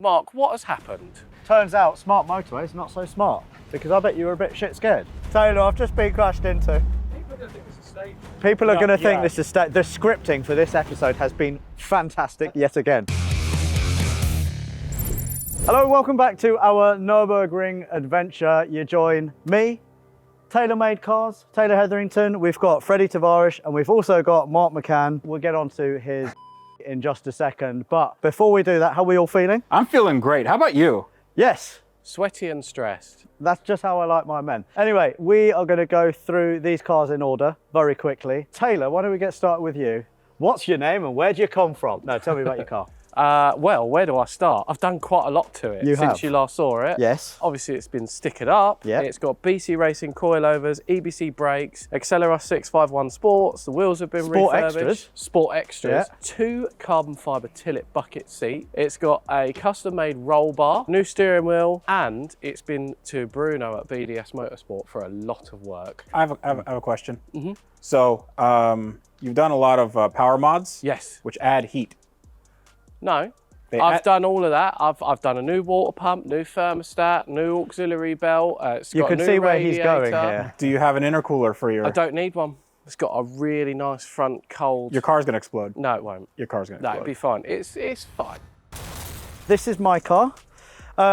Mark, what has happened? Turns out smart motorway is not so smart, because I bet you were a bit shit scared. Taylor, I've just been crashed into. People are going to think this is staged. People are going to think this is staged. The scripting for this episode has been fantastic yet again. Hello, welcome back to our Nürburgring adventure. You join me, Taylor Made Cars, Taylor Hetherington. We've got Freddie Tavares, and we've also got Mark McCann. We'll get on to his in just a second, but before we do that, how are we all feeling? I'm feeling great. How about you? Yes. Sweaty and stressed. That's just how I like my men. Anyway, we are going to go through these cars in order very quickly. Taylor, why don't we get started with you? What's your name and where do you come from? No, tell me about your car. Well, where do I start? I've done quite a lot to it since you last saw it. Yes. Obviously, it's been stickered up. Yeah. It's got BC Racing coilovers, EBC brakes, Accelera 651 Sports. The wheels have been refurbished. Extras. Sport extras. Yeah. 2 carbon fibre tillet bucket seat. It's got a custom-made roll bar, new steering wheel, and it's been to Bruno at BDS Motorsport for a lot of work. I have a question. Mm-hmm. So, you've done a lot of power mods. Yes. Which add heat. No. I've done all of that. I've done a new water pump, new thermostat, new auxiliary belt. It's You got can a new see where radiator. he's going here. Do you have an intercooler for your... I don't need one. It's got a really nice front cold... Your car's going to explode. No, it won't. Your car's going to No, explode. it'll be fine. It's fine. This is my car.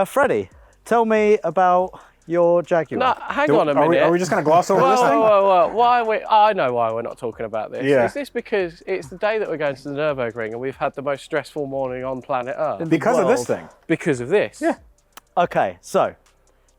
Freddie, tell me about your Jaguar. No, hang on a minute. Are we just going to gloss over this thing? Whoa. Why are we... I know why we're not talking about this. Yeah. Is this because it's the day that we're going to the Nürburgring and we've had the most stressful morning on planet Earth? Because of this thing. Because of this? Yeah. Okay, so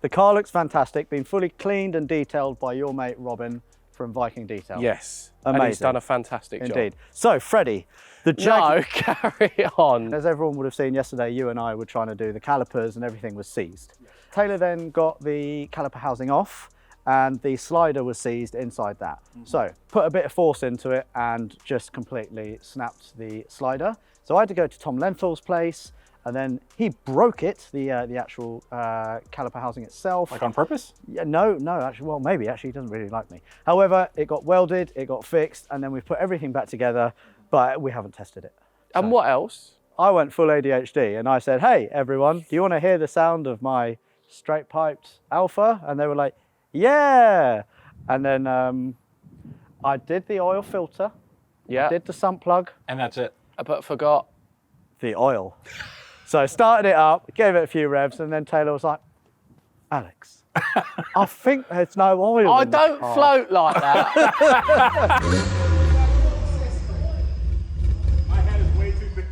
the car looks fantastic, been fully cleaned and detailed by your mate Robin from Viking Detail. Yes. Amazing. And he's done a fantastic job. Indeed. So, Freddie, the Jaguar... No, carry on. As everyone would have seen yesterday, you and I were trying to do the calipers and everything was seized. Taylor then got the caliper housing off and the slider was seized inside that. So put a bit of force into it and just completely snapped the slider. So I had to go to Tom Lenthal's place and then he broke it, the actual caliper housing itself. Like on purpose? Yeah, no, actually, well, maybe actually he doesn't really like me. However, it got welded, it got fixed, and then we've put everything back together, but we haven't tested it. And what else? I went full ADHD and I said, hey, everyone, do you want to hear the sound of my straight piped Alpha? And they were like, yeah. And then I did the oil filter. Yeah. I did the sump plug. And that's it. But forgot. The oil. So I started it up, gave it a few revs, and then Taylor was like, Alex, I think there's no oil I in the don't car." float like that. My head is way too big.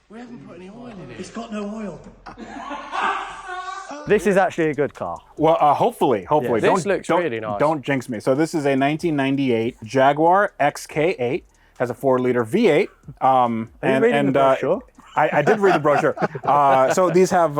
We haven't put any oil in it. It's got no oil. This is actually a good car. Well, hopefully. Yeah. This looks really nice. Don't jinx me. So this is a 1998 Jaguar XK8. Has a 4-liter V8. Are you reading the brochure? I did read the brochure. So these have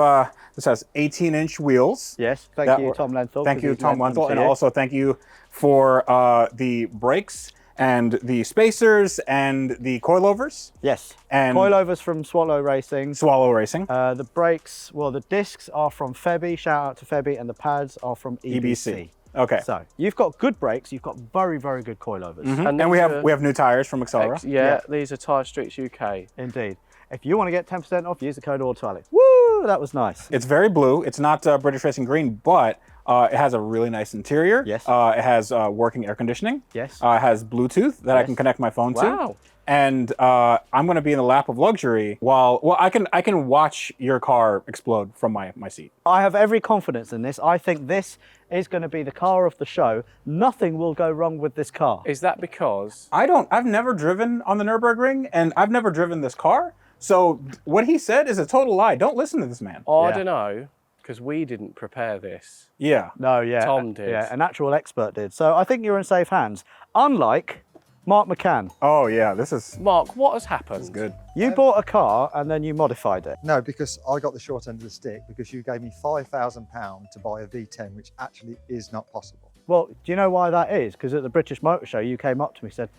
this has 18-inch wheels. Yes, thank you, Tom Lenthal. Thank you, Tom Lenthal, and also thank you for the brakes and the spacers and the coilovers. Yes, And coilovers from Swallow Racing. Swallow Racing. The brakes, well, the discs are from Febby, shout out to Febby, and the pads are from EBC. Okay. So you've got good brakes, you've got very, very good coilovers. And we have new tires from Accelera. Yeah, these are Tyre Streets UK. Indeed. If you want to get 10% off, use the code Autoalex. Woo, that was nice. It's very blue. It's not British Racing Green, but it has a really nice interior. Yes. It has working air conditioning. Yes. It has Bluetooth that I can connect my phone to. Wow. And I'm going to be in the lap of luxury while I can watch your car explode from my seat. I have every confidence in this. I think this is going to be the car of the show. Nothing will go wrong with this car. Is that because... I've never driven on the Nürburgring and I've never driven this car. So what he said is a total lie. Don't listen to this man. I Yeah. don't know, because we didn't prepare this. Yeah. No, yeah. Tom did. Yeah, an actual expert did. So I think you're in safe hands. Unlike Mark McCann. Oh yeah, this is Mark, what has happened? good. You bought a car and then you modified it. No, because I got the short end of the stick because you gave me £5,000 to buy a V10, which actually is not possible. Well, do you know why that is? Because at the British Motor Show, you came up to me and said,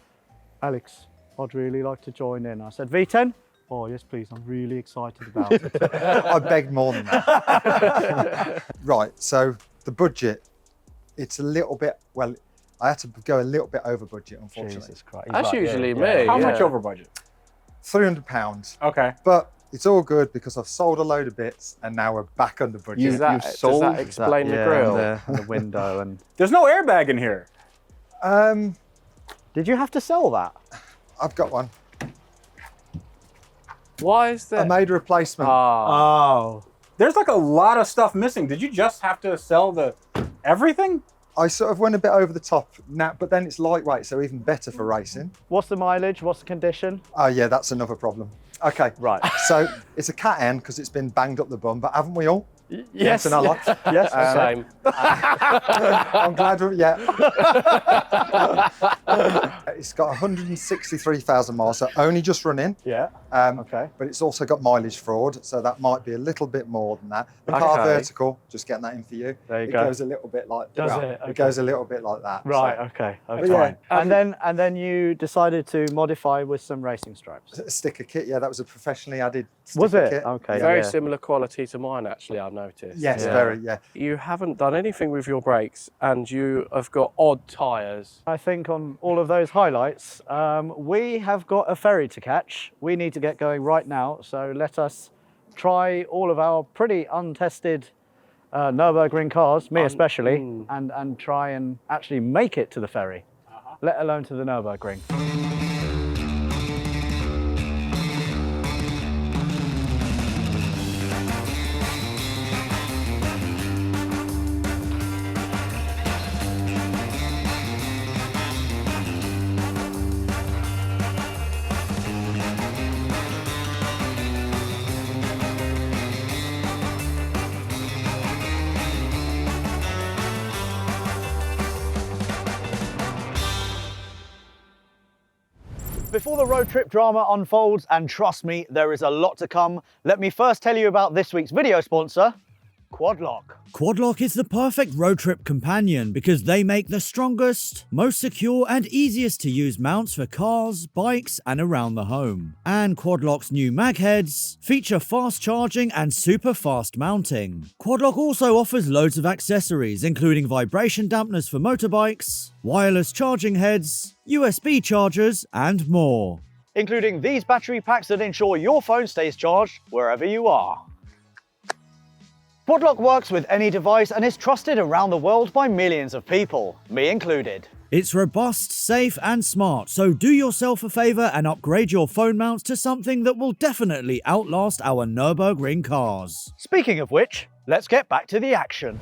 Alex, I'd really like to join in. I said, V10? Oh, yes, please. I'm really excited about it. I begged more than that. Right, so the budget, it's a little bit, well, I had to go a little bit over budget, unfortunately. Jesus Christ. That's usually me. How yeah. much over budget? £300. Okay. But it's all good because I've sold a load of bits and now we're back under budget. Does that explain the grill? And the window and... There's no airbag in here. Did you have to sell that? I've got one. Why is I that? made a replacement. Oh. There's like a lot of stuff missing. Did you just have to sell everything? I sort of went a bit over the top now, but then it's lightweight, so even better for racing. What's the mileage? What's the condition? Oh yeah, that's another problem. Okay, Right. So it's a cat N because it's been banged up the bum, but haven't we all? Yes. And I like. Yes. Same. I'm glad we're, yeah. It's got 163,000 miles, so only just run in. Yeah. Okay. But it's also got mileage fraud, so that might be a little bit more than that. The car Okay. vertical, just getting that in for you. There you it go. goes a little bit like Does well, it? Okay. It goes a little bit like that. Right. So, Okay. but Okay. yeah, And then you decided to modify with some racing stripes. a sticker kit, yeah, that was a professionally added sticker Was it? kit. Okay. Very yeah. similar quality to mine, actually, I've noticed. Yes, Yeah. very, yeah. You haven't done anything with your brakes and you have got odd tyres. I think on all of those highlights, we have got a ferry to catch. We need to get going right now, so let us try all of our pretty untested Nürburgring cars, me especially, and try and actually make it to the ferry, let alone to the Nürburgring. Before the road trip drama unfolds, and trust me, there is a lot to come, let me first tell you about this week's video sponsor, Quadlock. Quadlock is the perfect road trip companion because they make the strongest, most secure and easiest to use mounts for cars, bikes and around the home. And Quadlock's new mag heads feature fast charging and super fast mounting. Quadlock also offers loads of accessories including vibration dampeners for motorbikes, wireless charging heads, USB chargers and more. Including these battery packs that ensure your phone stays charged wherever you are. Quadlock works with any device and is trusted around the world by millions of people, me included. It's robust, safe and smart, so do yourself a favour and upgrade your phone mounts to something that will definitely outlast our Nürburgring cars. Speaking of which, let's get back to the action.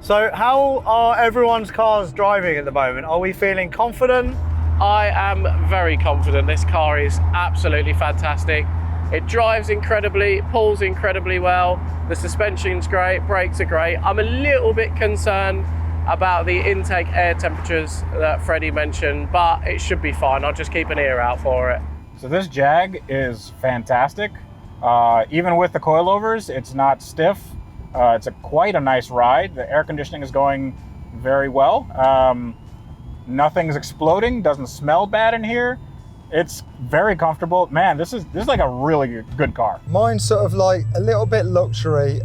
So how are everyone's cars driving at the moment? Are we feeling confident? I am very confident. This car is absolutely fantastic. It drives incredibly, pulls incredibly well. The suspension's great, brakes are great. I'm a little bit concerned about the intake air temperatures that Freddie mentioned, but it should be fine. I'll just keep an ear out for it. So this Jag is fantastic. Even with the coilovers, it's not stiff. It's quite a nice ride. The air conditioning is going very well. Nothing's exploding, doesn't smell bad in here. It's very comfortable. Man, this is like a really good car. Mine's sort of like a little bit luxury.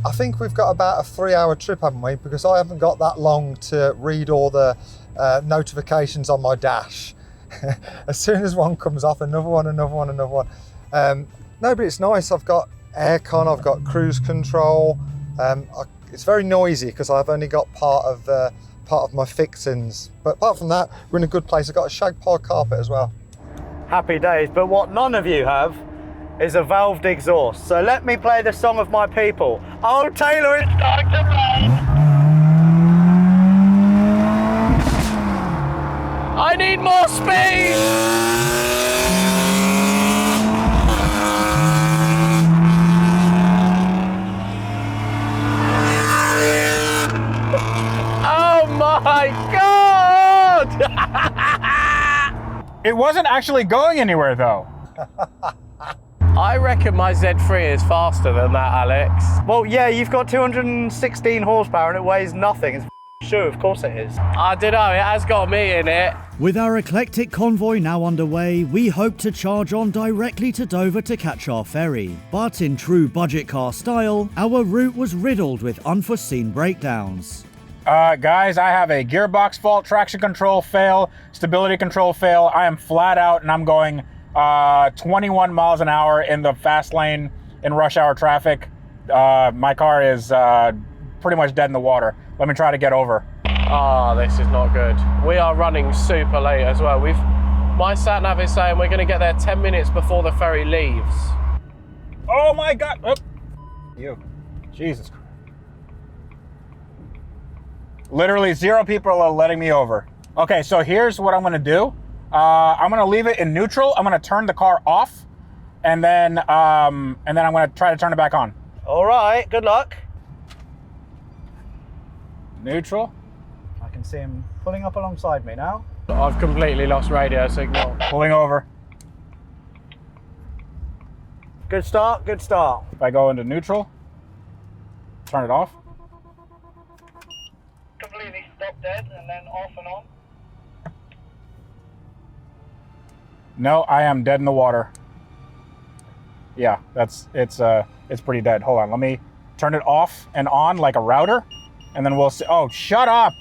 I think we've got about a 3-hour trip, haven't we? Because I haven't got that long to read all the notifications on my dash. As soon as one comes off, another one. No, but it's nice. I've got aircon, I've got cruise control. It's very noisy because I've only got part of my fixings. But apart from that, we're in a good place. I've got a shag pile carpet as well. Happy days, but what none of you have is a valved exhaust. So let me play the song of my people. Oh, Taylor, it's starting to rain. I need more speed! Oh my God! It wasn't actually going anywhere though. I reckon my Z3 is faster than that, Alex. Well, yeah, you've got 216 horsepower and it weighs nothing. It's sure, of course it is. I don't know, it has got me in it. With our eclectic convoy now underway, we hope to charge on directly to Dover to catch our ferry. But in true budget car style, our route was riddled with unforeseen breakdowns. Guys, I have a gearbox fault, traction control fail, stability control fail. I am flat out and I'm going 21 miles an hour in the fast lane in rush hour traffic. My car is pretty much dead in the water. Let me try to get over. Ah, this is not good. We are running super late as well. My sat nav is saying we're going to get there 10 minutes before the ferry leaves. Oh my God! Oh. You, Jesus Christ! Literally 0 people are letting me over. Okay, so here's what I'm going to do. I'm going to leave it in neutral. I'm going to turn the car off, and then I'm going to try to turn it back on. All right, good luck. Neutral. I can see him pulling up alongside me now. I've completely lost radio signal. Pulling over. Good start, good start. If I go into neutral, turn it off. Completely stop dead and then off and on. No, I am dead in the water. Yeah, it's pretty dead. Hold on, let me turn it off and on like a router, and then we'll see. Oh, shut up!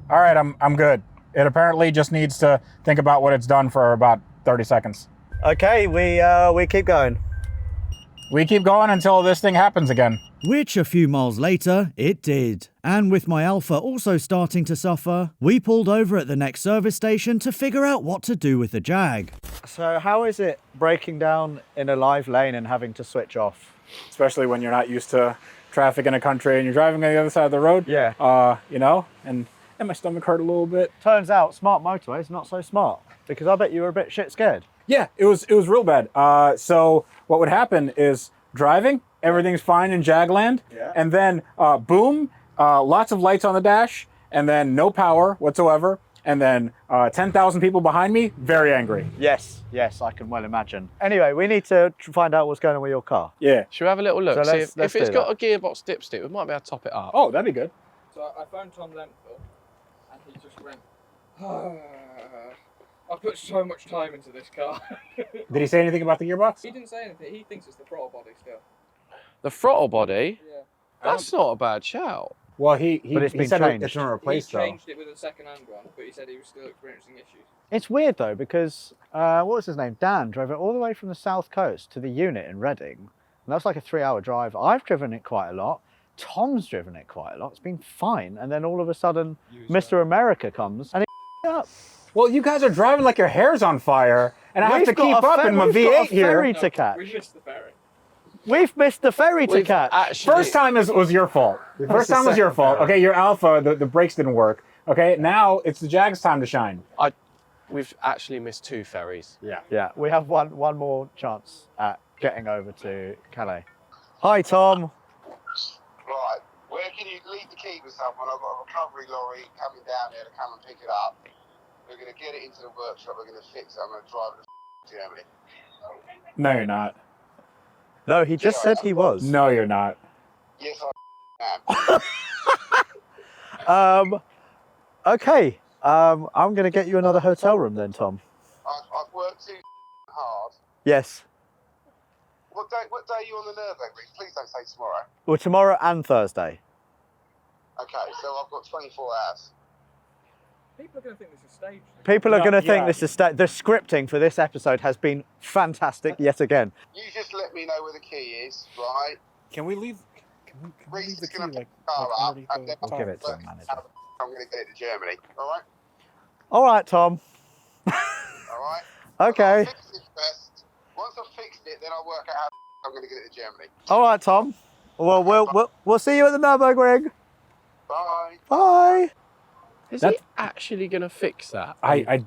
All right, I'm good. It apparently just needs to think about what it's done for about 30 seconds. Okay, we keep going. We keep going until this thing happens again. Which a few miles later, it did. And with my Alpha also starting to suffer, we pulled over at the next service station to figure out what to do with the Jag. So how is it breaking down in a live lane and having to switch off? Especially when you're not used to traffic in a country and you're driving on the other side of the road. Yeah. You know, and my stomach hurt a little bit. Turns out smart motorway is not so smart, because I bet you were a bit shit scared. Yeah, it was real bad. So what would happen is driving, everything's fine in Jagland, and then boom, lots of lights on the dash, and then no power whatsoever, and then 10,000 people behind me, very angry. Yes, I can well imagine. Anyway, we need to find out what's going on with your car. Yeah. Should we have a little look? So See let's if it's do got that. a gearbox dipstick, we might be able to top it up. Oh, that'd be good. So I phoned Tom Lenthal, and he just went, I've put so much time into this car. Did he say anything about the gearbox? He didn't say anything. He thinks it's the throttle body still. The throttle body? Yeah. That's not a bad shout. Well, he But it's been said changed. it's going to He replace though. changed it with a second-hand one, but he said he was still experiencing issues. It's weird though, because what was his name? Dan drove it all the way from the south coast to the unit in Reading. And that's like a 3-hour drive. I've driven it quite a lot. Tom's driven it quite a lot. It's been fine. And then all of a sudden, Mr. America comes and it up. Well, you guys are driving like your hair's on fire, and I have to keep up in my we've got V8 a ferry here. to catch. We missed the ferry. We've missed the ferry to We've catch. actually- First time was your fault. First time was your fault. Okay, your Alpha, the brakes didn't work. Okay, now it's the Jag's time to shine. We've actually missed 2 ferries. Yeah, we have one more chance at getting over to Calais. Hi, Tom. Right, where can you leave the key with someone? I've got a recovery lorry coming down there to come and pick it up. We're going to get it into the workshop, we're going to fix it, I'm going to drive it to Germany. No, you're not. No, he just said he was. No, you're not. Yes, I am. Okay. I'm going to get you another hotel room then, Tom. I've worked too hard. Yes. What day are you on the Nurburgring? Please don't say tomorrow. Well, tomorrow and Thursday. Okay, so I've got 24 hours. People are going to think this is staged. People are No, going to think yeah. this is the scripting for this episode has been fantastic yet again. You just let me know where the key is, right? Can we leave? Reece is going to pick the car up, and then We'll give it to the manager. I'm going to get it to Germany, all right? All right, Tom. All right? Okay. I'll fix it first. Once I've fixed it, then I'll work out how I'm going to get it to Germany. All right, Tom. Well, we'll see you at the Nürburgring. Bye. Bye. Is he actually going to fix that? I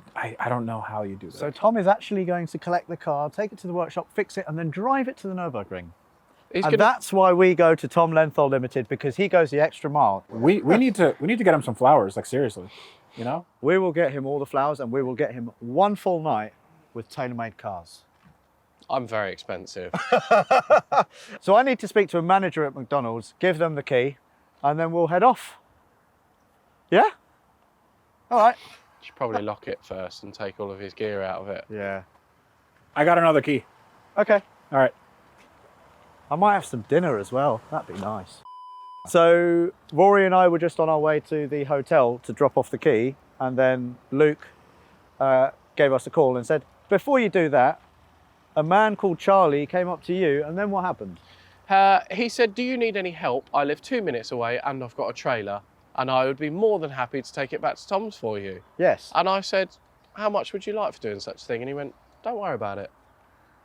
don't know how you do that. So Tom is actually going to collect the car, take it to the workshop, fix it, and then drive it to the Nürburgring. He's And gonna, that's why we go to Tom Lenthal Limited, because he goes the extra mile. we need to get him some flowers, like seriously, you know? We will get him all the flowers, and we will get him one full night with tailor-made cars. I'm very expensive. So I need to speak to a manager at McDonald's, give them the key, and then we'll head off. Yeah? All right. Should probably lock it first and take all of his gear out of it. Yeah. I got another key. Okay. All right. I might have some dinner as well. That'd be nice. So Rory and I were just on our way to the hotel to drop off the key, and then Luke gave us a call and said, before you do that, a man called Charlie came up to you, and then what happened? He said, do you need any help? I live 2 minutes away and I've got a trailer and I would be more than happy to take it back to Tom's for you. Yes. And I said, how much would you like for doing such a thing? And he went, don't worry about it.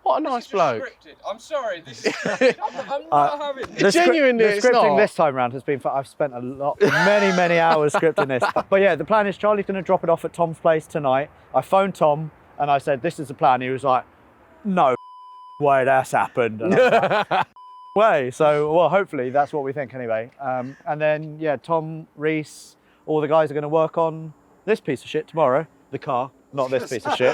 What a nice bloke. Scripted. I'm sorry, this is scripted. I'm not having this. Genuinely, the it's scripting not. this time round has been fun. I've spent many hours scripting this. But yeah, the plan is Charlie's going to drop it off at Tom's place tonight. I phoned Tom and I said, this is the plan. He was like, no way that's happened. And I was like, way. So, well, hopefully that's what we think anyway. And then, yeah, Tom, Reese, all the guys are going to work on this piece of shit tomorrow, the car. Not this piece of shit.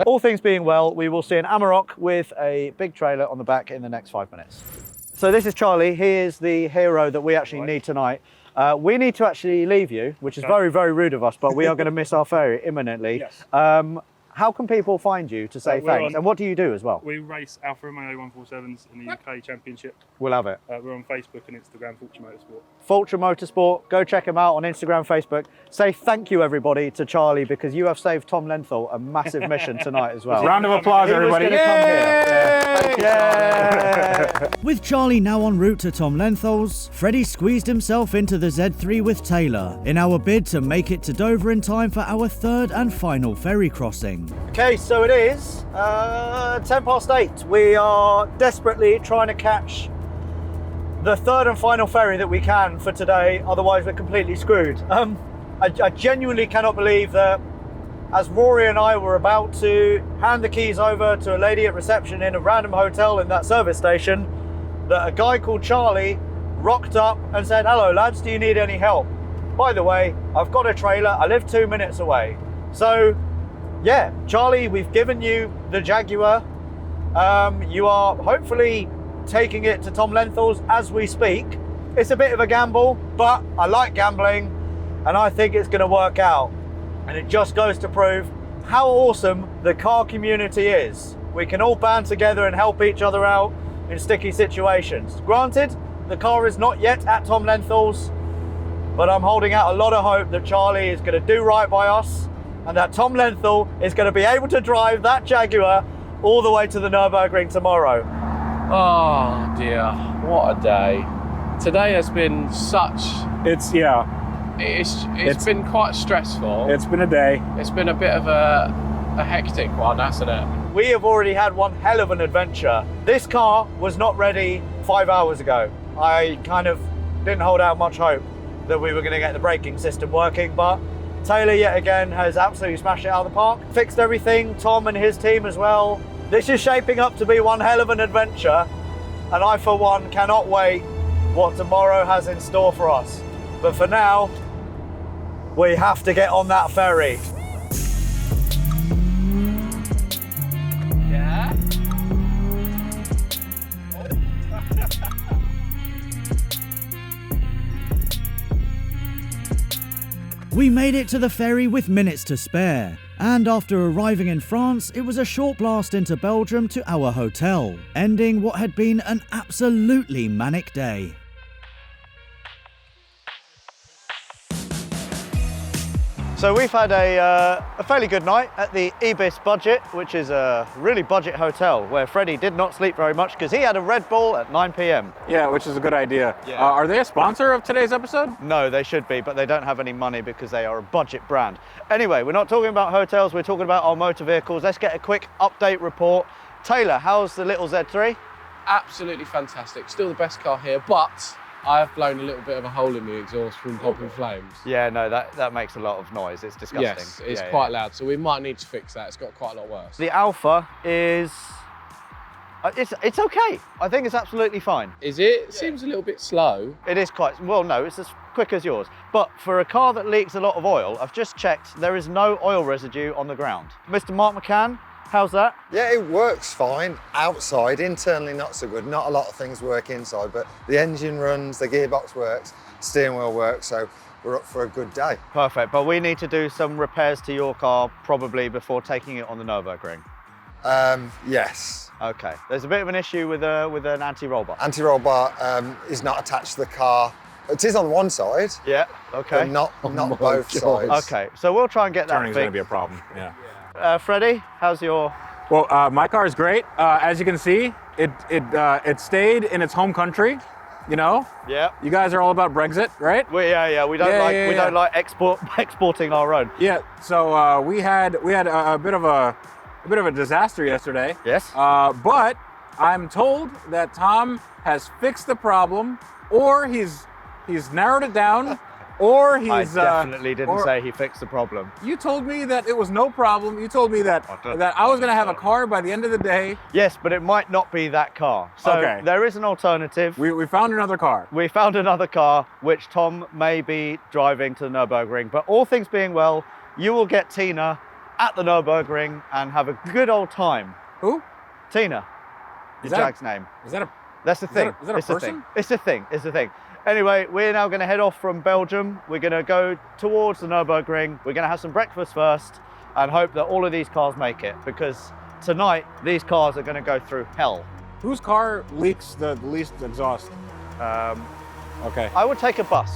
All things being well, we will see an Amarok with a big trailer on the back in the next 5 minutes. So this is Charlie. He is the hero that we actually need tonight. We need to actually leave you, which is very, very rude of us, but we are going to miss our ferry imminently. Yes. How can people find you to say thanks? And what do you do as well? We race Alfa Romeo 147s in the UK Championship. We'll have it. We're on Facebook and Instagram, Fortune Motorsport. Fultra Motorsport, go check him out on Instagram, Facebook. Say thank you, everybody, to Charlie, because you have saved Tom Lenthal a massive mission tonight as well. Round of applause, everybody. With Charlie now en route to Tom Lenthal's, Freddie squeezed himself into the Z3 with Taylor in our bid to make it to Dover in time for our third and final ferry crossing. Okay, so it is 8:10. We are desperately trying to catch the third and final ferry that we can for today, otherwise we're completely screwed. I genuinely cannot believe that as Rory and I were about to hand the keys over to a lady at reception in a random hotel in that service station, that a guy called Charlie rocked up and said, hello lads, do you need any help? By the way, I've got a trailer, I live 2 minutes away. So yeah, Charlie, we've given you the Jaguar. You are hopefully taking it to Tom Lenthal's as we speak. It's a bit of a gamble, but I like gambling and I think it's going to work out. And it just goes to prove how awesome the car community is. We can all band together and help each other out in sticky situations. Granted, the car is not yet at Tom Lenthal's, but I'm holding out a lot of hope that Charlie is going to do right by us and that Tom Lenthal is going to be able to drive that Jaguar all the way to the Nürburgring tomorrow. Oh dear, what a day. Today has been such... It's been quite stressful. It's been a day. It's been a bit of a hectic one, hasn't it? We have already had one hell of an adventure. This car was not ready 5 hours ago. I kind of didn't hold out much hope that we were going to get the braking system working, but Taylor yet again has absolutely smashed it out of the park. Fixed everything, Tom and his team as well. This is shaping up to be one hell of an adventure, and I for one cannot wait what tomorrow has in store for us. But for now, we have to get on that ferry. Yeah? We made it to the ferry with minutes to spare, and after arriving in France, it was a short blast into Belgium to our hotel, ending what had been an absolutely manic day. So we've had a fairly good night at the Ibis Budget, which is a really budget hotel where Freddie did not sleep very much because he had a Red Bull at 9 p.m. Yeah, which is a good idea. Yeah. Are they a sponsor of today's episode? No, they should be, but they don't have any money because they are a budget brand. Anyway, we're not talking about hotels, we're talking about our motor vehicles. Let's get a quick update report. Taylor, how's the little Z3? Absolutely fantastic. Still the best car here, but I have blown a little bit of a hole in the exhaust from popping flames. Yeah, no, that makes a lot of noise. It's disgusting. Yes, it's quite loud, so we might need to fix that. It's got quite a lot worse. The Alpha is... It's okay. I think it's absolutely fine. Is it? It seems a little bit slow. It is quite... Well, no, it's as quick as yours. But for a car that leaks a lot of oil, I've just checked, there is no oil residue on the ground. Mr. Mark McCann, how's that? Yeah, it works fine outside, internally not so good. Not a lot of things work inside, but the engine runs, the gearbox works, steering wheel works, so we're up for a good day. Perfect, but we need to do some repairs to your car probably before taking it on the Nürburgring. Yes. Okay. There's a bit of an issue with an anti-roll bar. Anti-roll bar is not attached to the car. It is on one side, Yeah. Okay. but not both sides. Okay. So we'll try and get that Turning's going to fixed. be a problem. Yeah. Freddie, how's your? Well, my car is great. As you can see, it stayed in its home country. You know. Yeah. You guys are all about Brexit, right? We don't like exporting our own. Yeah. So we had a bit of a disaster yesterday. Yes. But I'm told that Tom has fixed the problem, or he's narrowed it down, or he's. I definitely didn't say he fixed the problem. You told me that it was no problem. You told me that I was going to have a car by the end of the day. Yes, but it might not be that car. So Okay. there is an alternative. We found another car. We found another car, which Tom may be driving to the Nürburgring. But all things being well, you will get Tina at the Nürburgring and have a good old time. Who? Tina. The that Jag's name. Is that a? That's the thing. Is that a It's the person? thing. It's the thing. It's the thing. Anyway, we're now going to head off from Belgium. We're going to go towards the Nürburgring. We're going to have some breakfast first and hope that all of these cars make it, because tonight these cars are going to go through hell. Whose car leaks the least exhaust? Okay. I would take a bus.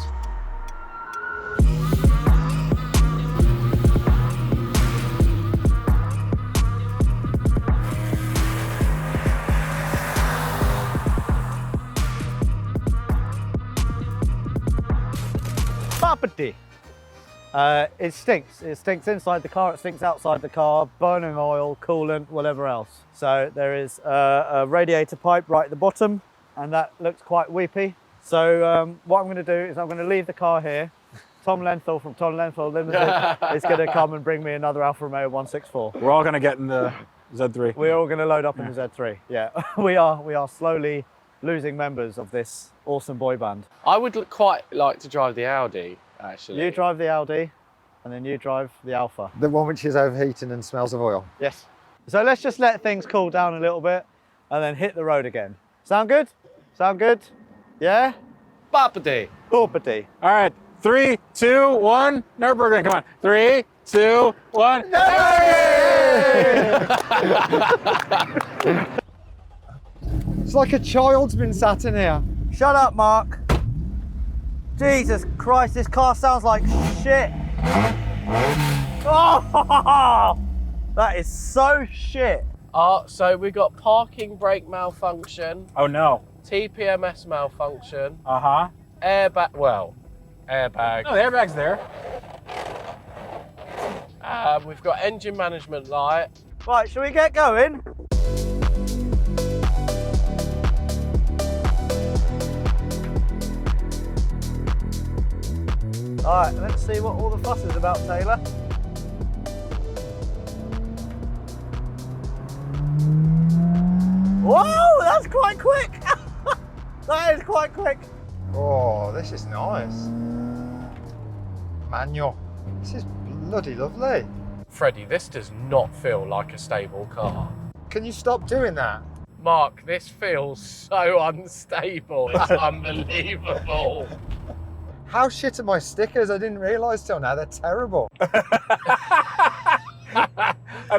Property. It stinks. It stinks inside the car, it stinks outside the car, burning oil, coolant, whatever else. So there is a radiator pipe right at the bottom, and that looks quite weepy. So what I'm going to do is I'm going to leave the car here. Tom Lenthal from Tom Lenthal Limited is going to come and bring me another Alfa Romeo 164. We're all going to get in the Z3. We're all going to load up in the Z3. Yeah, we are slowly losing members of this awesome boy band. I would quite like to drive the Audi, actually. You drive the Audi, and then you drive the Alfa. The one which is overheating and smells of oil. Yes. So let's just let things cool down a little bit, and then hit the road again. Sound good? Sound good? Yeah? Property. Property. All right. 3, 2, 1. Nürburgring. Come on. 3, 2, 1. It's like a child's been sat in here. Shut up, Mark. Jesus Christ, this car sounds like shit. Oh, that is so shit. So we got parking brake malfunction, Oh no. TPMS malfunction, Uh-huh. airbag. No, the airbag's there. We've got engine management light. Right, shall we get going? All right, let's see what all the fuss is about, Taylor. Whoa, that's quite quick. That is quite quick. Oh, this is nice. Manual. This is bloody lovely. Freddie, this does not feel like a stable car. Can you stop doing that? Mark, this feels so unstable. It's unbelievable. How shit are my stickers? I didn't realise till now. They're terrible. I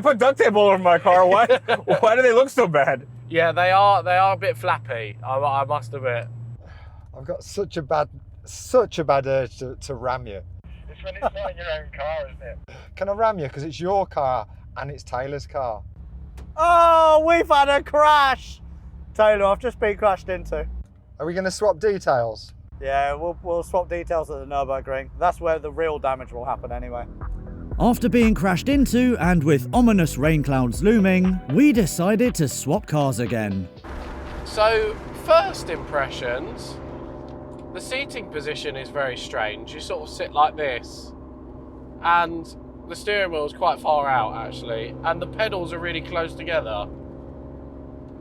put duct tape all over my car. Why do they look so bad? Yeah, they are a bit flappy, I must admit. I've got such a bad urge to ram you. It's when it's not your own car, isn't it? Can I ram you? Because it's your car and it's Taylor's car. Oh, we've had a crash. Taylor, I've just been crashed into. Are we going to swap details? Yeah, we'll swap details at the Nürburgring. That's where the real damage will happen anyway. After being crashed into and with ominous rain clouds looming, we decided to swap cars again. So, first impressions, the seating position is very strange. You sort of sit like this, and the steering wheel is quite far out actually, and the pedals are really close together.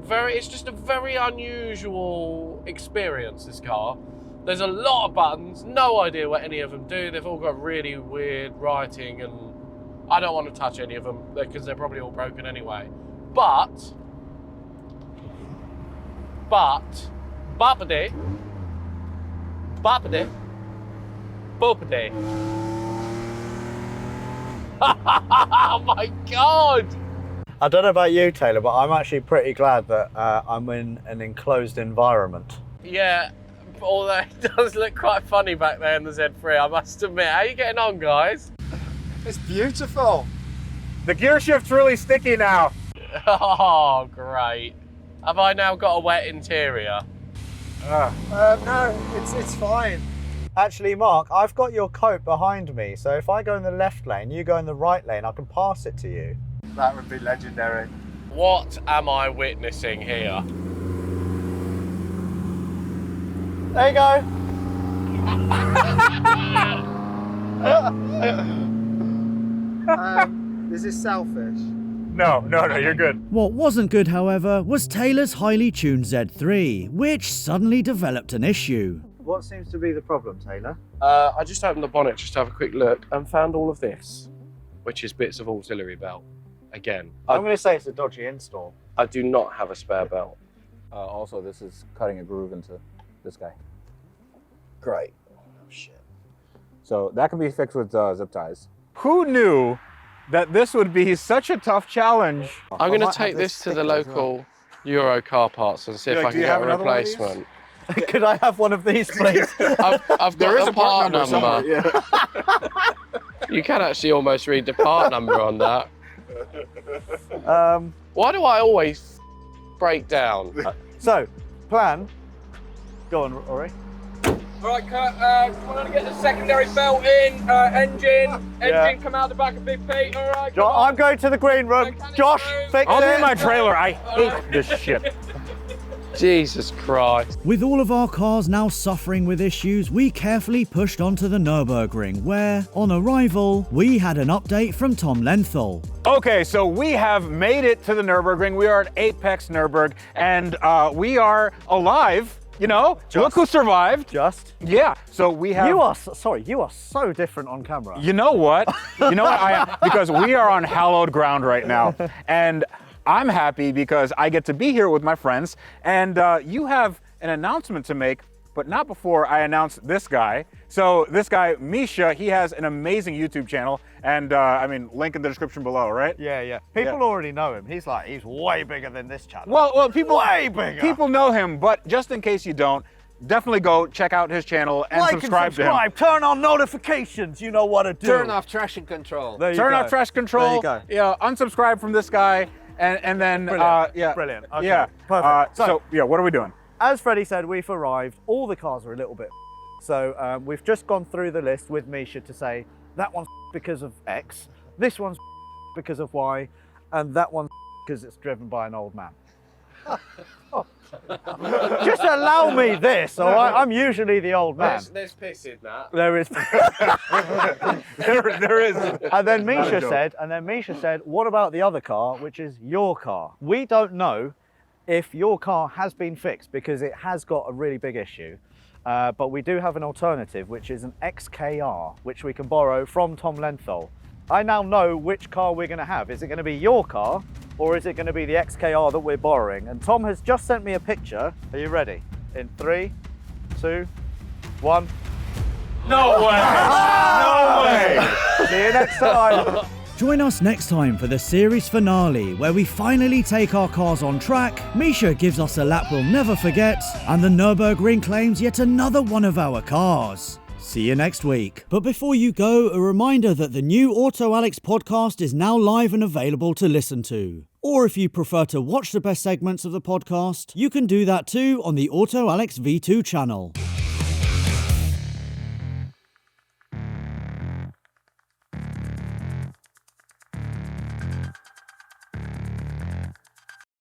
It's just a very unusual experience, this car. There's a lot of buttons, no idea what any of them do. They've all got really weird writing, and I don't want to touch any of them because they're probably all broken anyway. But, boppity, boopity. Oh my God! I don't know about you, Taylor, but I'm actually pretty glad that I'm in an enclosed environment. Yeah, although it does look quite funny back there in the Z3, I must admit. How are you getting on, guys? It's beautiful. The gear shift's really sticky now. Oh, great. Have I now got a wet interior? No, it's fine. Actually, Mark, I've got your coat behind me, so if I go in the left lane, you go in the right lane, I can pass it to you. That would be legendary. What am I witnessing here? There you go. Is this selfish? No, you're good. What wasn't good, however, was Taylor's highly tuned Z3, which suddenly developed an issue. What seems to be the problem, Taylor? I just opened the bonnet just to have a quick look and found all of this, which is bits of auxiliary belt. Again, I'm going to say it's a dodgy install. I do not have a spare belt. Also, this is cutting a groove into this guy. Great. Oh, shit. So that can be fixed with zip ties. Who knew that this would be such a tough challenge? I'm going to take this to the local Euro car parts and see if I can get a replacement. Could I have one of these, please? I've got the part number. Yeah. You can actually almost read the part number on that. Why do I always break down? So, plan. Go on, Rory. Alright, Kurt, want to get the secondary belt in, engine come out the back of Big Pete, alright? I'm going to the green room. Josh, fix I'll it. be in my trailer. I hate this shit. Jesus Christ. With all of our cars now suffering with issues, we carefully pushed onto the Nürburgring, where, on arrival, we had an update from Tom Lenthal. Okay, so we have made it to the Nürburgring. We are at Apex Nürburg, and we are alive. You know, look who survived. Just. Yeah, so we have... You are so different on camera. You know what? Because we are on hallowed ground right now. And I'm happy because I get to be here with my friends. And you have an announcement to make, but not before I announce this guy. So this guy, Misha, he has an amazing YouTube channel. And link in the description below, right? Yeah. People already know him. He's way bigger than this channel. Well, people... Way bigger. People know him, but just in case you don't, definitely go check out his channel and subscribe to him. Turn on notifications. You know what to do. Turn off trash and control. Turn off trash control. There you go. Yeah, unsubscribe from this guy, and then Brilliant. Okay. Yeah. Perfect. So what are we doing? As Freddie said, we've arrived. All the cars are a little bit. So we've just gone through the list with Misha to say that one's because of X, this one's because of Y, and that one's because it's driven by an old man. Just allow me this, all right? I'm usually the old man. There's piss in that. There is. there is. And then Misha said, what about the other car, which is your car? We don't know if your car has been fixed because it has got a really big issue. But we do have an alternative, which is an XKR, which we can borrow from Tom Lenthal. I now know which car we're going to have. Is it going to be your car, or is it going to be the XKR that we're borrowing? And Tom has just sent me a picture. Are you ready? In 3, 2, 1. No way! No way! See you next time. Join us next time for the series finale, where we finally take our cars on track, Misha gives us a lap we'll never forget, and the Nürburgring claims yet another one of our cars. See you next week. But before you go, a reminder that the new Autoalex podcast is now live and available to listen to. Or if you prefer to watch the best segments of the podcast, you can do that too on the Autoalex V2 channel.